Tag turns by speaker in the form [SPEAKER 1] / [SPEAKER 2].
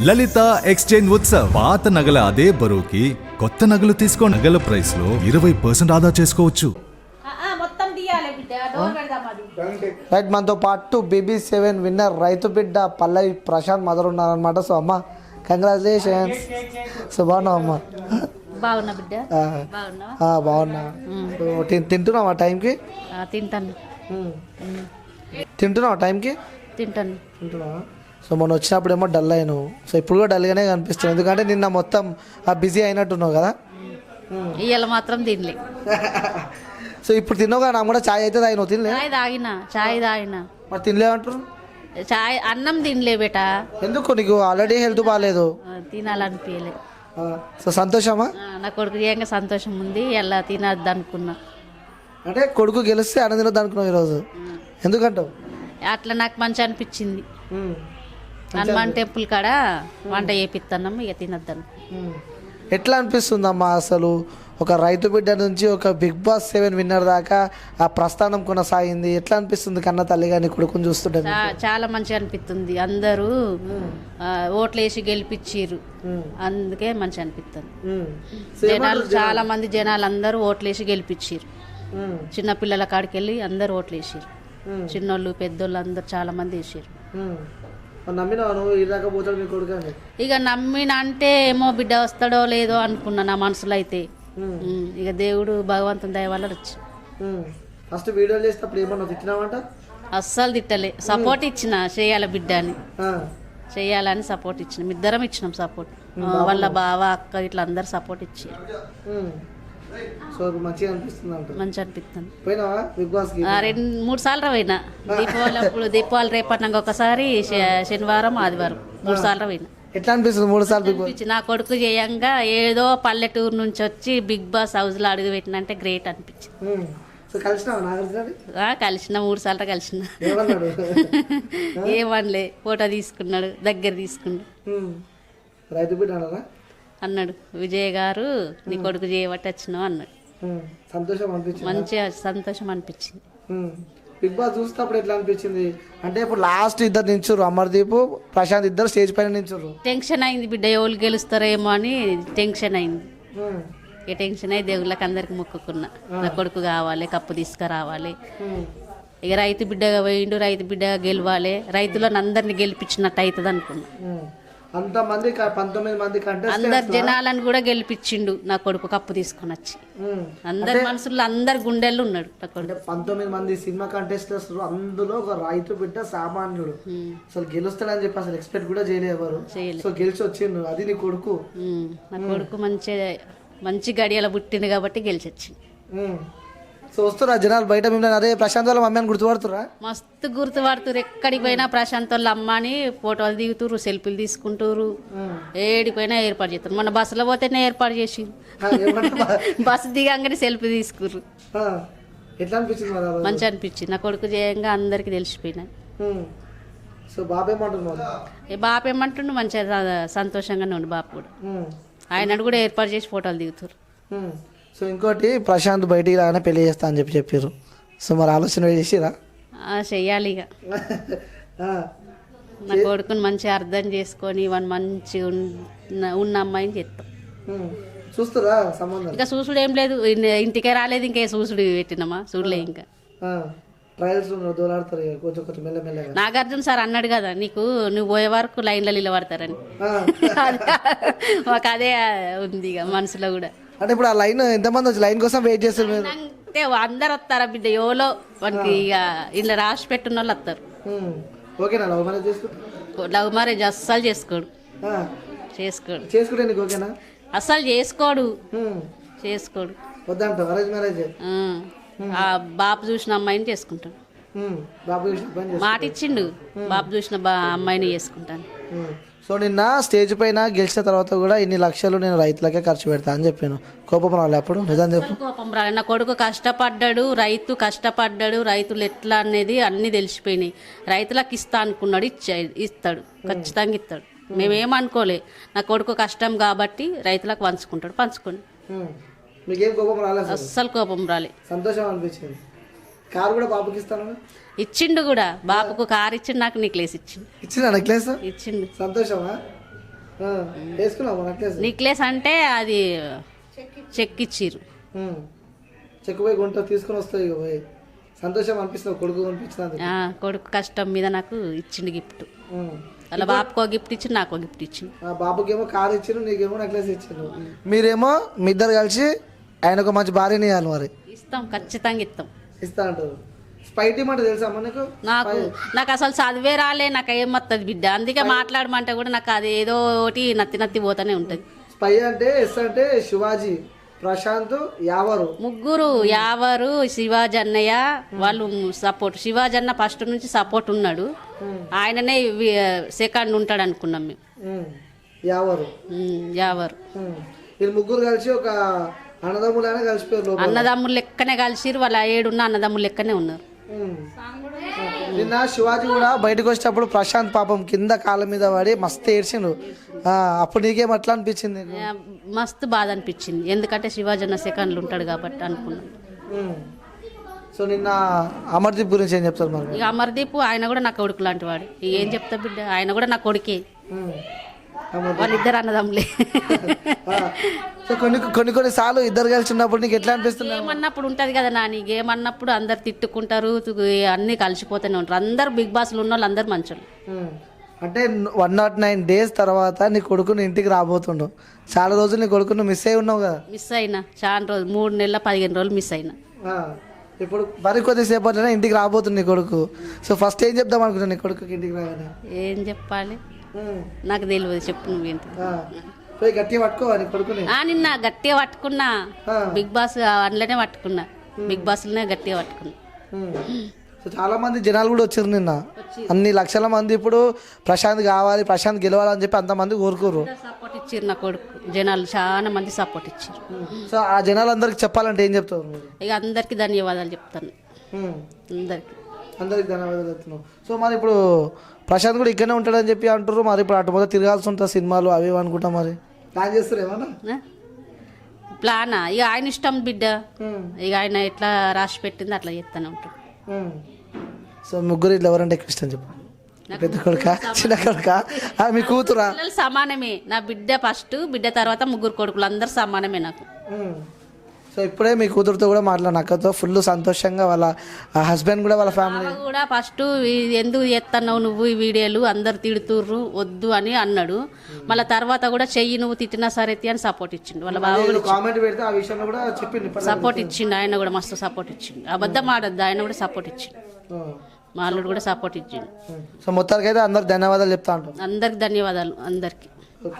[SPEAKER 1] లలిత exchange Utsav పాత నగల అదే బరువుకి కొత్త నగలు తీసుకో నగల ప్రైస్ లో 20% ఆదా చేసుకోవచ్చు.
[SPEAKER 2] రైట్, మనతో పాటు BB7 విన్నర్ రైతు బిడ్డ పల్లవి ప్రశాంత్ మదర్ ఉన్నారనమాట. సో అమ్మ కంగ్రాచులేషన్స్. సో బాగున్నావు అమ్మ?
[SPEAKER 3] బాగున్నా బిడ్డ.
[SPEAKER 2] బాగున్నా. తింటున్నావా టైంకి? తింటున్నావా టైంకి? తింటున్నావా? సో మొన్న వచ్చినప్పుడు ఏమో డల్ అయినావు. సో ఇప్పుడు కూడా డల్గానే కనిపిస్తుంది, ఎందుకంటే నిన్న మొత్తం బిజీ అయినట్టున్నావు కదా.
[SPEAKER 3] ఇవాళ మాత్రం తినలే.
[SPEAKER 2] సో ఇప్పుడు తిన్నావు కదా, నాకు కూడా ఛాయ్ అయితే తాగినావు. తినలే?
[SPEAKER 3] చాయ్ తాగినా.
[SPEAKER 2] మరి తినలేమంటారు?
[SPEAKER 3] చాయ్ అన్నం తినలే బేటా.
[SPEAKER 2] ఎందుకు? నీకు ఆల్రెడీ హెల్త్ బాగాలేదు.
[SPEAKER 3] తినాలనిపించలే.
[SPEAKER 2] సో సంతోషమా?
[SPEAKER 3] నా కొడుకు చేయంగా సంతోషం ఉంది. ఎలా తినద్దు అనుకున్నా.
[SPEAKER 2] అంటే కొడుకు గెలిస్తే అన్నం తినొద్దు అనుకున్నావు ఈరోజు, ఎందుకంటావు?
[SPEAKER 3] అట్లా నాకు మంచి అనిపించింది. హనుమాన్ టెంపుల్ కాడ వంట చేపిస్తున్నాం, ఇక తినద్దాను.
[SPEAKER 2] ఎట్లా అనిపిస్తుందమ్మా అసలు ఒక రైతు బిడ్డ నుంచి ఒక BigBoss 7 విన్నర్ దాకా ఆ ప్రస్థానం కొనసాగింది? ఎట్లా అనిపిస్తుంది కన్న తల్లి కానీ కొడుకుని చూస్తుంటే?
[SPEAKER 3] చాలా మంచిగా అనిపిస్తుంది. అందరూ ఓట్లు వేసి గెలిపించారు, అందుకే మంచిగా అనిపిస్తుంది. జనాలు చాలా మంది జనాలు అందరూ ఓట్లు వేసి గెలిపించారు. చిన్న పిల్లల కాడికి వెళ్ళి అందరు ఓట్లు వేసారు. చిన్నోళ్ళు పెద్దోళ్ళు అందరు చాలా మంది వేసారు. ఇక నమ్మిన అంటే ఏమో బిడ్డ వస్తాడో లేదో అనుకున్నా నా మనసులో అయితే. ఇక దేవుడు భగవంతుని దయ వల్ల వచ్చి
[SPEAKER 2] ఫస్ట్ వీడియోలు చేసినప్పుడు ఏమన్నా తిట్టినావంట?
[SPEAKER 3] అస్సలు తిట్టలే, సపోర్ట్ ఇచ్చిన చేయాలి బిడ్డ అని, చేయాలని సపోర్ట్ ఇచ్చిన. ఇద్దరం ఇచ్చినాం సపోర్ట్. వాళ్ళ బావ అక్క ఇట్లా అందరు సపోర్ట్ ఇచ్చారు.
[SPEAKER 2] మంచిగా అనిపిస్తుంది.
[SPEAKER 3] మంచిగా అనిపిస్తుంది.
[SPEAKER 2] 2-3
[SPEAKER 3] సార్లు పోయినా. దీపావళి అప్పుడు, దీపావళి రేపటినాక ఒకసారి, శనివారం ఆదివారం 3 సార్లు పోయినా.
[SPEAKER 2] ఎట్లా అనిపిస్తుంది 3 సార్లు?
[SPEAKER 3] నా కొడుకు చేయంగా ఏదో పల్లెటూరు నుంచి వచ్చి BigBoss హౌస్ లో అడుగు పెట్టినంటే గ్రేట్ అనిపించింది. కలిసిన 3 సార్లు కలిసిన. ఏమనలే, ఫోటో తీసుకున్నాడు, దగ్గర తీసుకున్నాడు.
[SPEAKER 2] రైతు బిడ్డ
[SPEAKER 3] అన్నాడు, విజయ్ గారు నీ కొడుకు చేయబట్టి వచ్చినావు అన్నాడు.
[SPEAKER 2] సంతోషం అనిపించింది.
[SPEAKER 3] మంచిగా సంతోషం అనిపించింది.
[SPEAKER 2] BigBoss చూసినప్పుడు ఎట్లా అనిపించింది? అంటే ఇప్పుడు లాస్ట్ ఇద్దరు నించురు, అమర్దీప్ ప్రశాంత్ ఇద్దరు స్టేజ్ పైన నించురు.
[SPEAKER 3] టెన్షన్ అయింది బిడ్డ, ఎవరు గెలుస్తారేమో అని టెన్షన్ అయింది. ఇక టెన్షన్ అయి దేవుళ్ళకి అందరికి మొక్కుకున్నా, నా కొడుకు కావాలి, కప్పు తీసుకురావాలి. ఇక రైతు బిడ్డగా పోయిండు, రైతు బిడ్డగా గెలవాలి, రైతులను అందరిని గెలిపించినట్టు అవుతుంది అనుకున్నా.
[SPEAKER 2] అంతమంది 19 మంది
[SPEAKER 3] అందరు జనాలను కూడా గెలిపించిండు నా కొడుకు, కప్పు తీసుకొని వచ్చి. అందరి మనసుల్లో అందరు గుండెల్లో ఉన్నాడు నా కొడుకు.
[SPEAKER 2] 19 మంది సినిమా కంటెస్టర్స్, అందులో ఒక రైతు బిడ్డ సామాన్యుడు. అసలు గెలుస్తాడని చెప్పి అసలు ఎక్స్పెక్ట్ కూడా చేయలేవారు. సో గెలిచి వచ్చిండు, అది నీ కొడుకు.
[SPEAKER 3] నా కొడుకు మంచి గడియల పుట్టింది కాబట్టి గెలిచి వచ్చింది.
[SPEAKER 2] సో వస్తురా జనాలు బయట మిమ్మల్ని, అదే ప్రశాంత్ వాళ్ళ మమ్మీ అని గుర్తుపడుతురా?
[SPEAKER 3] మస్తు గుర్తుపడుతురు. ఎక్కడికి పోయినా ప్రశాంత్ వాళ్ళ అమ్మ అని ఫోటోలు దిగుతురు, సెల్ఫీలు తీసుకుంటారు. ఏడికి పోయినా ఏర్పాటు చేస్తారు. మన బస్సులో పోతేనే ఏర్పాటు చేసి బస్సు దిగంగానే సెల్ఫీ తీసుకుర్రు.
[SPEAKER 2] ఎట్లా అనిపించింది?
[SPEAKER 3] మంచి అనిపించింది. నా కొడుకు చేయంగా అందరికి తెలిసిపోయినాయి.
[SPEAKER 2] సో బాబు ఏమంటున్నాడు?
[SPEAKER 3] బాపు ఏమంటుండు, మంచిగా సంతోషంగానే ఉండు బాపు కూడా. ఆయన కూడా ఏర్పాటు చేసి ఫోటోలు దిగుతారు.
[SPEAKER 2] సో ఇంకోటి, ప్రశాంత్ బయటికి రాగానే పెళ్లి చేస్తా అని చెప్పారు. సో మరి ఆలోచన చేసిరా?
[SPEAKER 3] చెయ్యాలి. ఇక నా కొడుకుని మంచిగా అర్థం చేసుకొని వాడిని మంచిగా ఉన్న అమ్మాయిని చేస్తాం.
[SPEAKER 2] చూస్తురా సంబంధం?
[SPEAKER 3] ఇంకా చూసుడు ఏం లేదు, ఇంటికే రాలేదు, ఇంకే చూసుడు పెట్టినామా, చూడలే. ఇంకా నాగార్జున సార్ అన్నాడు కదా, నువ్వు పోయే వరకు లైన్లో నిలబడతారని. మాకు అదే ఉంది ఇక మనసులో కూడా.
[SPEAKER 2] అంటే ఇప్పుడు ఆ లైన్ ఎంతమంది వచ్చి లైన్ కోసం వెయిట్ చేస్తారు?
[SPEAKER 3] అంటే అందరు వస్తారా బిడ్డ, ఎవరో మనకి ఇక ఇలా రాసి పెట్టిన వాళ్ళు వస్తారు.
[SPEAKER 2] ఓకేనా? లవ్ మ్యారేజ్ చేసుకుంటా?
[SPEAKER 3] లవ్ మ్యారేజ్ అస్సలు చేసుకోడు.
[SPEAKER 2] చేసుకుంటే నీకు ఓకేనా?
[SPEAKER 3] అస్సలు చేసుకోడు.
[SPEAKER 2] వద్దంట అరేంజ్ మ్యారేజ్?
[SPEAKER 3] ఆ బాబు చూసిన అమ్మాయిని చేసుకుంటాడు. మాట ఇచ్చిండు, బాబు చూసిన అమ్మాయిని చేసుకుంటాను.
[SPEAKER 2] సో నిన్న స్టేజ్ పైన గెలిచిన తర్వాత కూడా ఇన్ని లక్షలు నేను రైతులకే ఖర్చు పెడతా అని చెప్పాను. కోపం రాలే అప్పుడు? నిజం చెప్పు.
[SPEAKER 3] కోపం రాలే. నా కొడుకు కష్టపడ్డాడు, రైతులు ఎట్లా అనేది అన్ని తెలిసిపోయినాయి. రైతులకు ఇస్తా అనుకున్నాడు, ఇస్తాడు, ఖచ్చితంగా ఇస్తాడు. మేమేమనుకోలే, నా కొడుకు కష్టం కాబట్టి రైతులకు పంచుకోండి.
[SPEAKER 2] మీకేం కోపం రాలే?
[SPEAKER 3] అస్సలు కోపం రాలే,
[SPEAKER 2] సంతోషం అనిపించింది. కారు కూడా బాబుకి ఇస్తాను
[SPEAKER 3] ఇచ్చిండు కూడా. బాబుకు కారు ఇచ్చిండు, నాకు నెక్లెస్ ఇచ్చిండు.
[SPEAKER 2] నెక్లెస్
[SPEAKER 3] ఇచ్చిండు.
[SPEAKER 2] సంతోషమా? వేసుకున్నావు నెక్లెస్
[SPEAKER 3] నెక్లెస్ అంటే అది చెక్ ఇచ్చిర్రు.
[SPEAKER 2] చెక్కు పోయి గుంట తీసుకుని వస్తాయి ఇక పోయి సంతోషం అనిపిస్తుంది కొడుకు అనిపించినందుకు.
[SPEAKER 3] కొడుకు కష్టం మీద నాకు ఇచ్చిండు గిఫ్ట్. అలా బాబుకో గిఫ్ట్ ఇచ్చి నాకో గిఫ్ట్ ఇచ్చిండు.
[SPEAKER 2] బాబుకేమో కారు ఇచ్చిండు, నీకేమో నెక్లెస్ ఇచ్చిండు. మీరేమో మీ ఇద్దరు కలిసి ఆయన ఒక మంచి భార్యని ఇవ్వాలి. మరి
[SPEAKER 3] ఇస్తాం, ఖచ్చితంగా ఇస్తాం.
[SPEAKER 2] ఇస్తా అంటారు. స్పైటీ మాట తెలుసా అమ్మ నీకు?
[SPEAKER 3] నాకు అసలు చదివే రాలే, నాకు ఏం వస్తుంది బిడ్డ. అందుకే మాట్లాడమంటే కూడా నాకు అది ఏదో ఒకటి నత్తి పోతానే ఉంటది.
[SPEAKER 2] స్పై అంటే ఎస్ అంటే శివాజీ, ప్రశాంత్, యావరు,
[SPEAKER 3] ముగ్గురు. యావరు, శివాజీ అన్నయ్య వాళ్ళు సపోర్ట్. శివాజీ అన్న ఫస్ట్ నుంచి సపోర్ట్ ఉన్నాడు, ఆయననే సెకండ్ ఉంటాడు అనుకున్నాం మేము.
[SPEAKER 2] యావరు
[SPEAKER 3] యావరు
[SPEAKER 2] వీళ్ళు ముగ్గురు కలిసి ఒక అన్నదమ్ములైనా కలిసిపోయారు.
[SPEAKER 3] అన్నదమ్ములు లెక్కనే కలిసిరు, వాళ్ళ 7 ఉన్న అన్నదమ్ములు లెక్కనే ఉన్నారు.
[SPEAKER 2] నిన్న శివాజీ కూడా బయటకు వచ్చేటప్పుడు ప్రశాంత్ పాపం కింద కాళ్ళ మీద పడి మస్తు ఏడ్చిండు. అప్పుడు నీకేం అట్లా అనిపించింది?
[SPEAKER 3] మస్తు బాధ అనిపించింది, ఎందుకంటే శివాజీ అన్న సెకండ్లు ఉంటాడు కాబట్టి అనుకున్నాను.
[SPEAKER 2] సో నిన్న అమర్దీప్ గురించి ఏం చెప్తారు మరి?
[SPEAKER 3] ఇక అమర్దీప్ ఆయన కూడా నా కొడుకు లాంటి వాడు. ఇక ఏం చెప్తా బిడ్డ, ఆయన కూడా నా కొడుకే, వాళ్ళిద్దరు అన్నదమ్ములే.
[SPEAKER 2] సో కొన్ని సార్లు ఇద్దరు కలిసి ఉన్నప్పుడు నీకు ఎట్లా అనిపిస్తుంది?
[SPEAKER 3] ఏమన్నప్పుడు ఉంటది కదా నాని, ఏమన్నప్పుడు అందరు తిట్టుకుంటారు, అన్ని కలిసిపోతూనే ఉంటారు. అందరు బిగ్ బాస్లు ఉన్న వాళ్ళు అందరు మంచోళ్ళు.
[SPEAKER 2] అంటే 109 days తర్వాత నీ కొడుకుని ఇంటికి రాబోతుండు. చాలా రోజులు నీ కొడుకును మిస్ అయి ఉన్నావు కదా?
[SPEAKER 3] మిస్ అయినా చాలా రోజులు, 3 నెలల 15 రోజులు మిస్ అయినా.
[SPEAKER 2] ఇప్పుడు మరి కొద్దిసేపట్లోనే ఇంటికి రాబోతుంది నీ కొడుకు. సో ఫస్ట్ ఏం చెప్దాం అనుకుంటున్నా నీ కొడుకుకి ఇంటికి రాగానే?
[SPEAKER 3] ఏం చెప్పాలి నాకు తెలియదు, చెప్పు నువ్వేంటి.
[SPEAKER 2] గట్టిగా పట్టుకోవాలి కొడుకుని.
[SPEAKER 3] నిన్న గట్టిగా పట్టుకున్నా, బిగ్ బాస్ అందులోనే పట్టుకున్నా, బిగ్ బాస్ లోనే గట్టిగా పట్టుకున్నా.
[SPEAKER 2] సో చాలా మంది జనాలు కూడా వచ్చారు నిన్న, అన్ని లక్షల మంది. ఇప్పుడు ప్రశాంత్ కావాలి, ప్రశాంత్ గెలవాలని చెప్పి అంతమంది కోరుకోరు.
[SPEAKER 3] సపోర్ట్ ఇచ్చారు నా కొడుకు, జనాలు చాలా మంది సపోర్ట్ ఇచ్చారు.
[SPEAKER 2] సో ఆ జనాలందరికి చెప్పాలంటే ఏం చెప్తారు?
[SPEAKER 3] ఇక అందరికి ధన్యవాదాలు చెప్తాను,
[SPEAKER 2] అందరికి ధన్యవాదాలు చెప్తున్నావు. సో మరి ఇప్పుడు ప్రశాంత్ కూడా ఇక్కడనే ఉంటాడని చెప్పి అంటారు. మరి ఇప్పుడు అటు మొదలు తిరగాల్సి ఉంటుంది, సినిమాలు అవి అనుకుంటా. మరి ప్లాన్ చేస్తారు ఏమన్నా?
[SPEAKER 3] ప్లానా? ఇక ఆయన ఇష్టం బిడ్డ, ఇక ఆయన ఎట్లా రాసి పెట్టింది అట్లా చేస్తూనే ఉంటాడు.
[SPEAKER 2] సో ముగ్గురు ఇట్లా ఎవరంటే ఎక్కువ ఇష్టం చెప్పు? పెద్ద కొడుక, చిన్న కొడుక, మీ కూతురా?
[SPEAKER 3] సమానమే. నా బిడ్డ ఫస్ట్, బిడ్డ తర్వాత ముగ్గురు కొడుకులు, అందరు సమానమే నాకు.
[SPEAKER 2] సో ఇప్పుడే మీ కూతురుతో కూడా మాట్లాడిన అక్కతో ఫుల్ సంతోషంగా, వాళ్ళ హస్బెండ్ కూడా, వాళ్ళ ఫ్యామిలీ
[SPEAKER 3] కూడా ఫస్ట్ ఎందుకు చేస్తున్నావు నువ్వు ఈ వీడియోలు, అందరు తిడుతుర్రు వద్దు అని అన్నాడు. మళ్ళీ తర్వాత కూడా చెయ్యి నువ్వు తిట్టినా సరే అని సపోర్ట్ ఇచ్చిండు. వాళ్ళ బావ
[SPEAKER 2] కామెంట్ పెడితే ఆ విషయంలో కూడా చెప్పిండు,
[SPEAKER 3] సపోర్ట్ ఇచ్చిండు. ఆయన కూడా మస్తు సపోర్ట్ ఇచ్చిండు, అబద్ధం ఆడద్దు, ఆయన కూడా సపోర్ట్ ఇచ్చిండు. మా అల్లుడు కూడా సపోర్ట్ ఇచ్చిండు.
[SPEAKER 2] సో మొత్తానికి అయితే అందరికి ధన్యవాదాలు చెప్తా ఉంటాం.
[SPEAKER 3] అందరికి ధన్యవాదాలు అందరికి.
[SPEAKER 2] ఓకే.